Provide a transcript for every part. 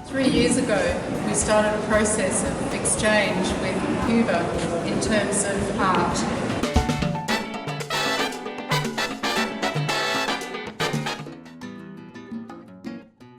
3 years ago, we started a process of exchange with Cuba in terms of art.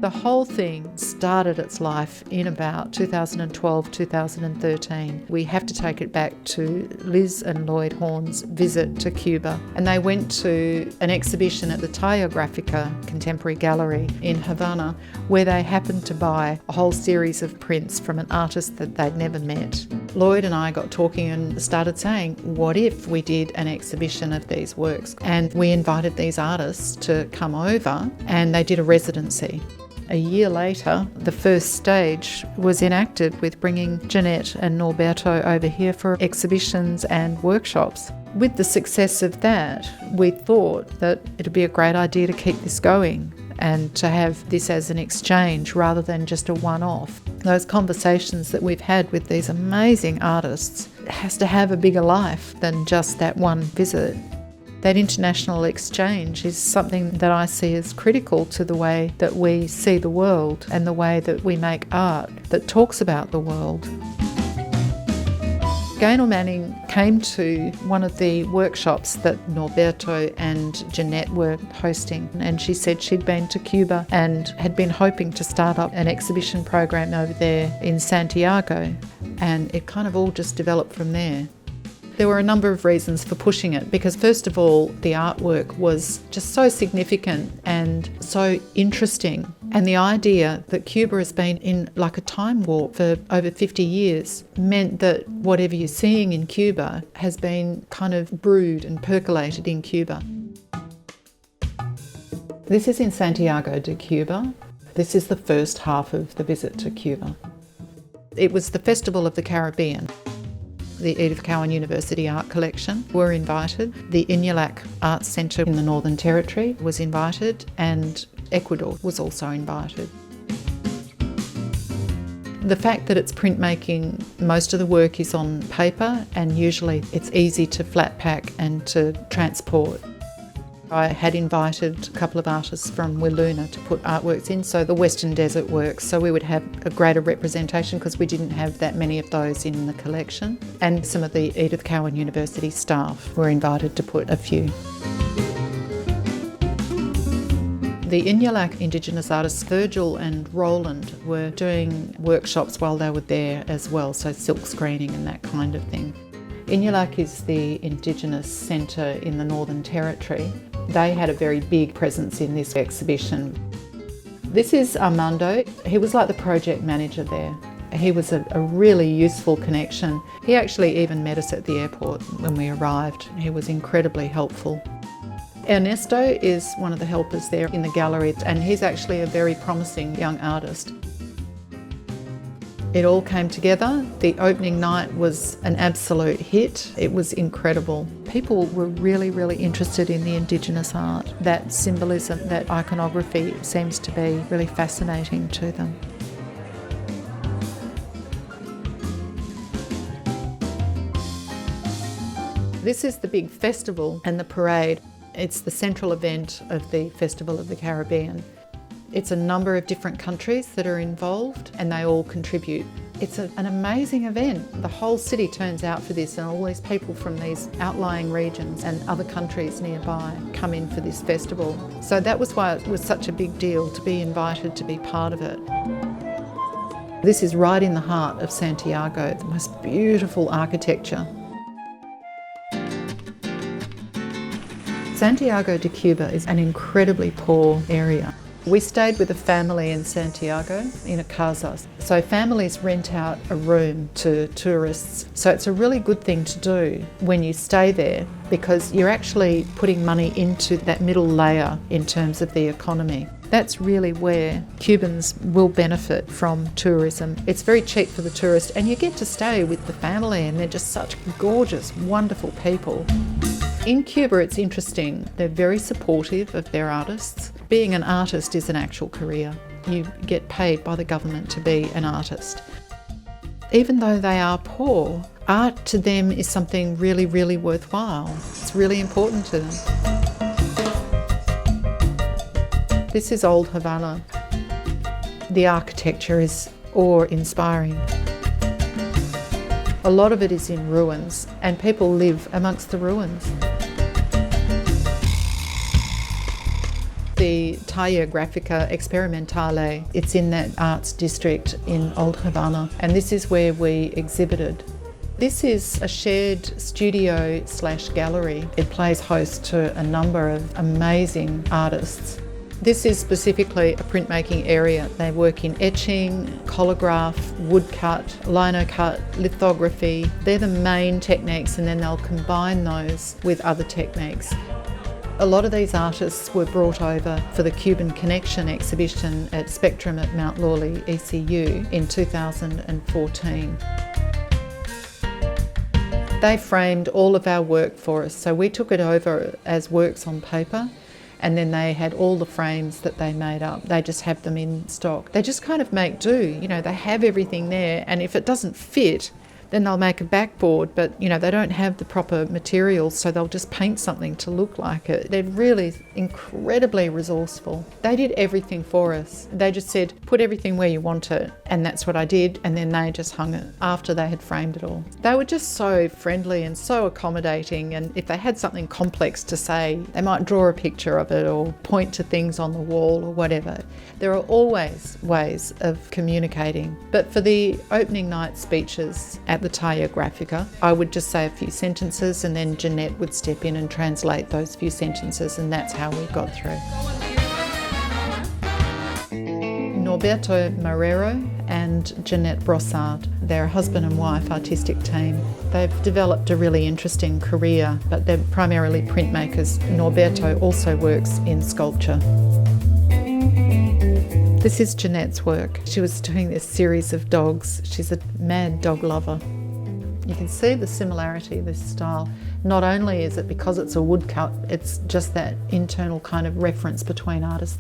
The whole thing started its life in about 2012, 2013. We have to take it back to Liz and Lloyd Horn's visit to Cuba. And they went to an exhibition at the Taller Grafica Contemporary Gallery in Havana, where they happened to buy a whole series of prints from an artist that they'd never met. Lloyd and I got talking and started saying, what if we did an exhibition of these works? And we invited these artists to come over, and they did a residency. A year later, the first stage was enacted with bringing Janette and Norberto over here for exhibitions and workshops. With the success of that, we thought that it'd be a great idea to keep this going and to have this as an exchange rather than just a one-off. Those conversations that we've had with these amazing artists has to have a bigger life than just that one visit. That international exchange is something that I see as critical to the way that we see the world and the way that we make art that talks about the world. Gaynor Manning came to one of the workshops that Norberto and Janette were hosting, and she said she'd been to Cuba and had been hoping to start up an exhibition program over there in Santiago, and it kind of all just developed from there. There were a number of reasons for pushing it, because first of all, the artwork was just so significant and so interesting. And the idea that Cuba has been in like a time warp for over 50 years meant that whatever you're seeing in Cuba has been kind of brewed and percolated in Cuba. This is in Santiago de Cuba. This is the first half of the visit to Cuba. It was the Festival of the Caribbean. The Edith Cowan University Art Collection were invited. The Iñilac Arts Centre in the Northern Territory was invited, and Ecuador was also invited. The fact that it's printmaking, most of the work is on paper, and usually it's easy to flat pack and to transport. I had invited a couple of artists from Wiluna to put artworks in, so the Western Desert works, so we would have a greater representation because we didn't have that many of those in the collection. And some of the Edith Cowan University staff were invited to put a few. The Iñilac Indigenous artists Virgil and Roland were doing workshops while they were there as well, so silk screening and that kind of thing. Iñilac is the Indigenous centre in the Northern Territory. They had a very big presence in this exhibition. This is Armando. He was like the project manager there. He was a really useful connection. He actually even met us at the airport when we arrived. He was incredibly helpful. Ernesto is one of the helpers there in the gallery, and he's actually a very promising young artist. It all came together. The opening night was an absolute hit. It was incredible. People were really, really interested in the Indigenous art. That symbolism, that iconography seems to be really fascinating to them. This is the big festival and the parade. It's the central event of the Festival of the Caribbean. It's a number of different countries that are involved, and they all contribute. It's an amazing event. The whole city turns out for this, and all these people from these outlying regions and other countries nearby come in for this festival. So that was why it was such a big deal to be invited to be part of it. This is right in the heart of Santiago, the most beautiful architecture. Santiago de Cuba is an incredibly poor area. We stayed with a family in Santiago in a casa. So families rent out a room to tourists. So it's a really good thing to do when you stay there, because you're actually putting money into that middle layer in terms of the economy. That's really where Cubans will benefit from tourism. It's very cheap for the tourist, and you get to stay with the family, and they're just such gorgeous, wonderful people. In Cuba, it's interesting. They're very supportive of their artists. Being an artist is an actual career. You get paid by the government to be an artist. Even though they are poor, art to them is something really, really worthwhile. It's really important to them. This is old Havana. The architecture is awe-inspiring. A lot of it is in ruins, and people live amongst the ruins. The Taller Grafica Experimentale, it's in that arts district in Old Havana, and this is where we exhibited. This is a shared studio/gallery. It plays host to a number of amazing artists. This is specifically a printmaking area. They work in etching, collograph, woodcut, linocut, lithography. They're the main techniques, and then they'll combine those with other techniques. A lot of these artists were brought over for the Cuban Connection exhibition at Spectrum at Mt Lawley, ECU, in 2014. They framed all of our work for us, so we took it over as works on paper, and then they had all the frames that they made up. They just have them in stock. They just kind of make do, they have everything there, and if it doesn't fit, then they'll make a backboard, but they don't have the proper materials, so they'll just paint something to look like it. They're really incredibly resourceful. They did everything for us. They just said, put everything where you want it, and that's what I did, and then they just hung it after they had framed it all. They were just so friendly and so accommodating, and if they had something complex to say, they might draw a picture of it or point to things on the wall or whatever. There are always ways of communicating, but for the opening night speeches at the Taller Grafica, I would just say a few sentences, and then Janette would step in and translate those few sentences, and that's how we got through. Norberto Marrero and Janette Brossard, they're a husband and wife artistic team. They've developed a really interesting career, but they're primarily printmakers. Norberto also works in sculpture. This is Janette's work. She was doing this series of dogs. She's a mad dog lover. You can see the similarity of this style. Not only is it because it's a woodcut, it's just that internal kind of reference between artists.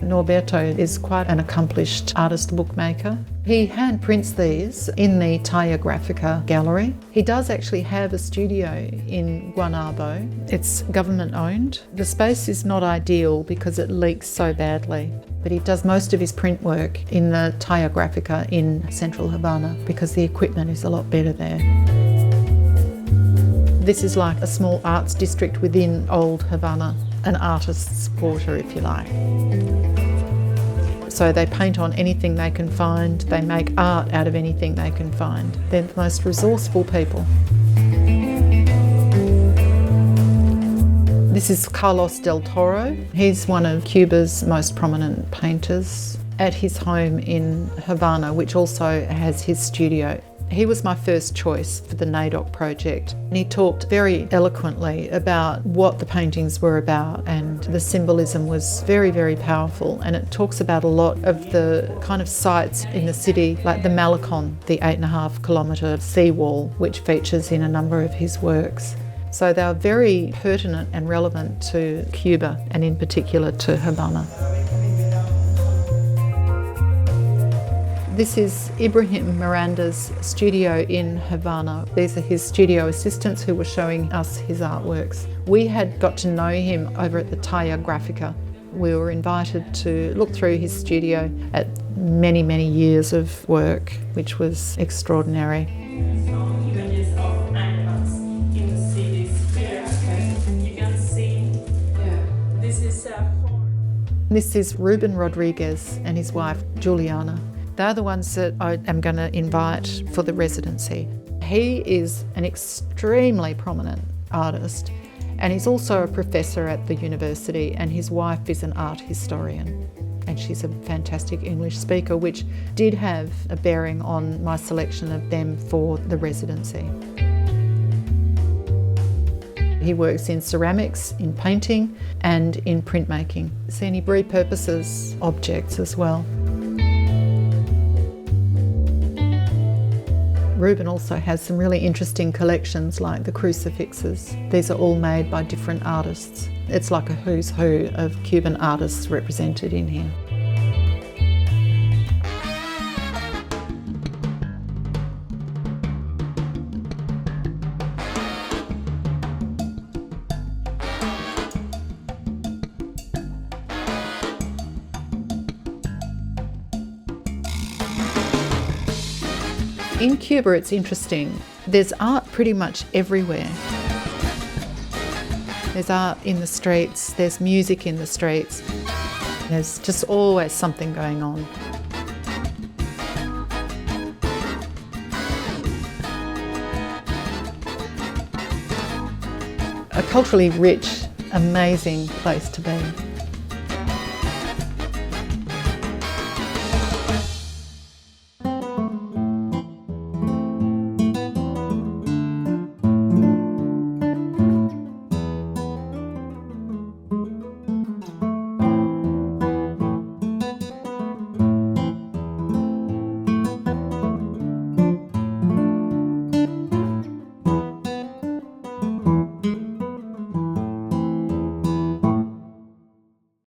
Norberto is quite an accomplished artist bookmaker. He hand prints these in the Taller Grafica gallery. He does actually have a studio in Guanabo. It's government owned. The space is not ideal because it leaks so badly, but he does most of his print work in the Taller Grafica in central Havana because the equipment is a lot better there. This is like a small arts district within Old Havana, an artist's quarter, if you like. So they paint on anything they can find, they make art out of anything they can find. They're the most resourceful people. This is Carlos del Toro. He's one of Cuba's most prominent painters at his home in Havana, which also has his studio. He was my first choice for the NAIDOC project. And he talked very eloquently about what the paintings were about, and the symbolism was very, very powerful. And it talks about a lot of the kind of sites in the city, like the Malecon, the 8.5 kilometre seawall, which features in a number of his works. So they are very pertinent and relevant to Cuba, and in particular to Havana. This is Ibrahim Miranda's studio in Havana. These are his studio assistants who were showing us his artworks. We had got to know him over at the Taller Grafica. We were invited to look through his studio at many, many years of work, which was extraordinary. This is Ruben Rodriguez and his wife, Juliana. They're the ones that I am going to invite for the residency. He is an extremely prominent artist, and he's also a professor at the university, and his wife is an art historian, and she's a fantastic English speaker, which did have a bearing on my selection of them for the residency. He works in ceramics, in painting, and in printmaking. So he repurposes objects as well. Ruben also has some really interesting collections like the crucifixes. These are all made by different artists. It's like a who's who of Cuban artists represented in here. In Cuba, it's interesting. There's art pretty much everywhere. There's art in the streets, there's music in the streets. There's just always something going on. A culturally rich, amazing place to be.